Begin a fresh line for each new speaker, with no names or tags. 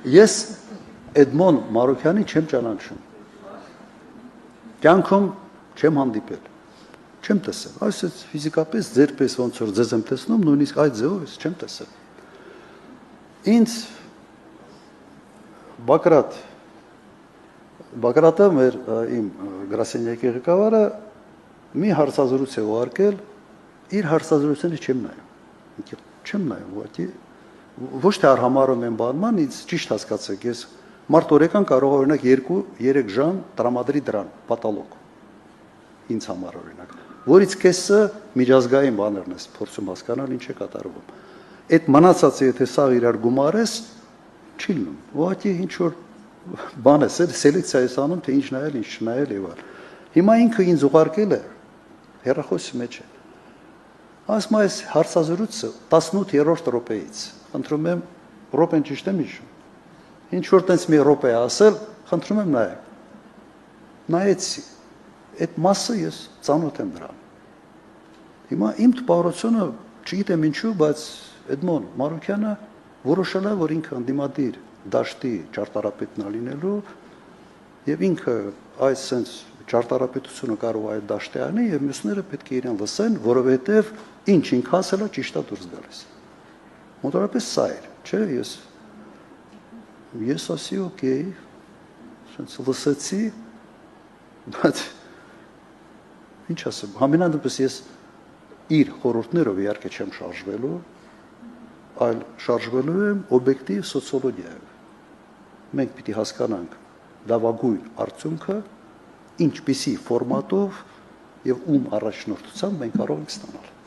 Ես Էդմոն Մարուքյանին չեմ ճանաչում։ Կյանքում չեմ հանդիպել։ Չեմ տեսել։ Այսպես ֆիզիկապես ձերպես ոնց որ ձեզ եմ տեսնում, նույնիսկ այդ ձևով ես չեմ տեսել։ Ինձ Բակրատը իմ գրասենյակի ղեկավարը մի հարցազրույց է ուղարկել, իր հարցազրույցները չեմ նայում, ուղղակի ոչ թե արհամարհում եմ բանման, ինձ ճիշտ հասկացեք, ես մարդ օրեկան կարող է օրինակ 2-3 ժամ տրամադրի դրան, պատալոգ, ինձ համար օրինակ, որից կեսը միջազգային բաներն ես փորձում հասկանալ ինչ է կատարվում։ Այդ մնացածը եթե սա իրար գումարես, չի լինում, ուղղակի ինչ որ բան է, սելեկցիա ես անում, թե ինչ նայել, ինչ չնայել եւ այլ։ Հիմա ինքը ինձ ուղարկել է հեռախոսի մեջ է։ Ասում է, այս հարցազրույցը 18-րդ րոպեից, խնդրում եմ, րոպեն ճիշտ եմ հիշում։ Ինչ որ տենց մի րոպե ասել, խնդրում եմ նայեք։ Նայեցի։ Այդ մասը ես ծանոթ եմ դրան։ Հիմա իմ տպավորությունը, չգիտեմ ինչու, բայց Էդմոն Մարուքյանը որոշել է, որ ինքը ընդդիմադիր դաշտի ճարտարապետն է լինելու եւ ինքը այս sense ճարտարապետությունը կարող է այդ դաշտի անի եւ մյուսները պետք է իրեն լսեն, որովհետեւ ինչ ինքը ասել է ճիշտ է դուրս գալիս։ Մոտավորապես սա էր, չէ՞, ես ասի օքեյ, sense լսեցի, բայց ինչ ասեմ, համենայնդեպս ես իր խորհուրդներով իհարկե չեմ շարժվելու, այլ շարժվելու եմ օբյեկտիվ սոցիոլոգիայով։ Մենք պիտի հասկանանք լավագույն արդյունքը ինչպիսի ֆորմատով եւ ում առաջնորդությամբ մենք կարող ենք ստանալ։